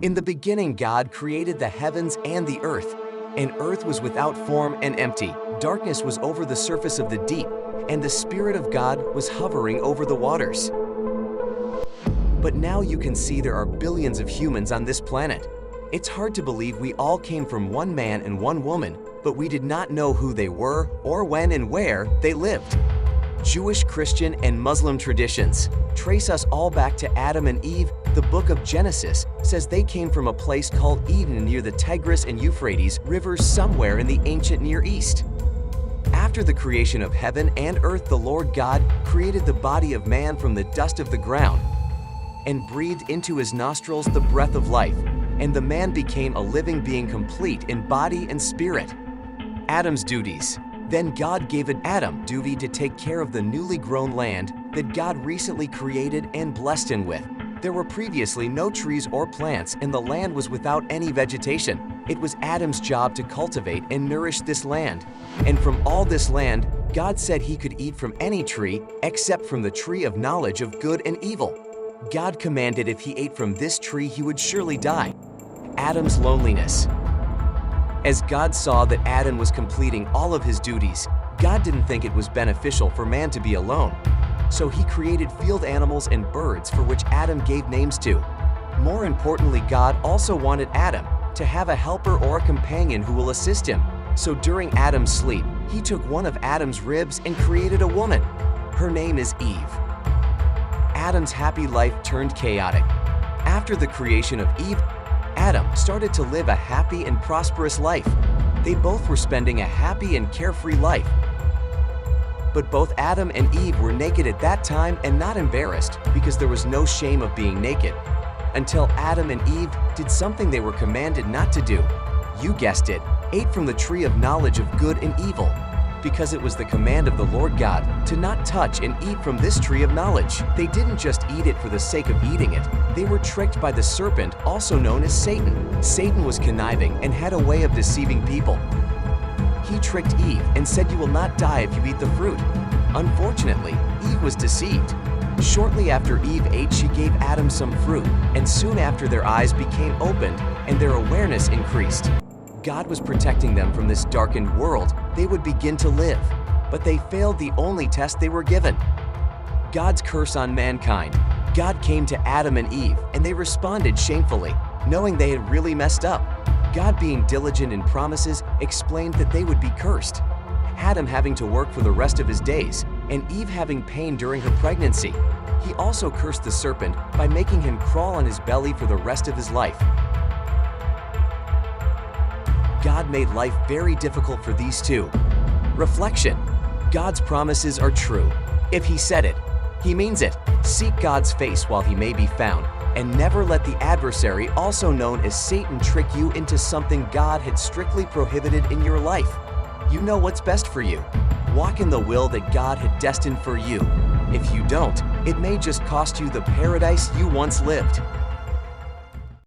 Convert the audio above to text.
In the beginning, God created the heavens and the earth. And earth was without form and empty. Darkness was over the surface of the deep, and the Spirit of God was hovering over the waters. But now you can see there are billions of humans on this planet. It's hard to believe we all came from one man and one woman, but we did not know who they were or when and where they lived. Jewish, Christian, and Muslim traditions trace us all back to Adam and Eve. The book of Genesis says they came from a place called Eden near the Tigris and Euphrates rivers somewhere in the ancient Near East. After the creation of heaven and earth, the Lord God created the body of man from the dust of the ground and breathed into his nostrils the breath of life, and the man became a living being, complete in body and spirit. Adam's duties. Then God gave Adam duty to take care of the newly grown land that God recently created and blessed him with. There were previously no trees or plants, and the land was without any vegetation. It was Adam's job to cultivate and nourish this land. And from all this land, God said he could eat from any tree except from the tree of knowledge of good and evil. God commanded if he ate from this tree, he would surely die. Adam's loneliness. As God saw that Adam was completing all of his duties, God didn't think it was beneficial for man to be alone. So he created field animals and birds for which Adam gave names to. More importantly, God also wanted Adam to have a helper or a companion who will assist him. So during Adam's sleep, he took one of Adam's ribs and created a woman. Her name is Eve. Adam's happy life turned chaotic. After the creation of Eve, Adam started to live a happy and prosperous life. They both were spending a happy and carefree life. But both Adam and Eve were naked at that time and not embarrassed, because there was no shame of being naked. Until Adam and Eve did something they were commanded not to do. You guessed it, ate from the tree of knowledge of good and evil. Because it was the command of the Lord God to not touch and eat from this tree of knowledge. They didn't just eat it for the sake of eating it. They were tricked by the serpent, also known as Satan. Satan was conniving and had a way of deceiving people. He tricked Eve and said, "You will not die if you eat the fruit." Unfortunately, Eve was deceived. Shortly after Eve ate, she gave Adam some fruit, and soon after their eyes became opened and their awareness increased. God was protecting them from this darkened world. They would begin to live, but they failed the only test they were given. God's curse on mankind. God came to Adam and Eve, and they responded shamefully, knowing they had really messed up. God, being diligent in promises, explained that they would be cursed. Adam having to work for the rest of his days, and Eve having pain during her pregnancy. He also cursed the serpent by making him crawl on his belly for the rest of his life. God made life very difficult for these two. Reflection. God's promises are true. If he said it, he means it. Seek God's face while he may be found, and never let the adversary, also known as Satan, trick you into something God had strictly prohibited in your life. You know what's best for you. Walk in the will that God had destined for you. If you don't, it may just cost you the paradise you once lived.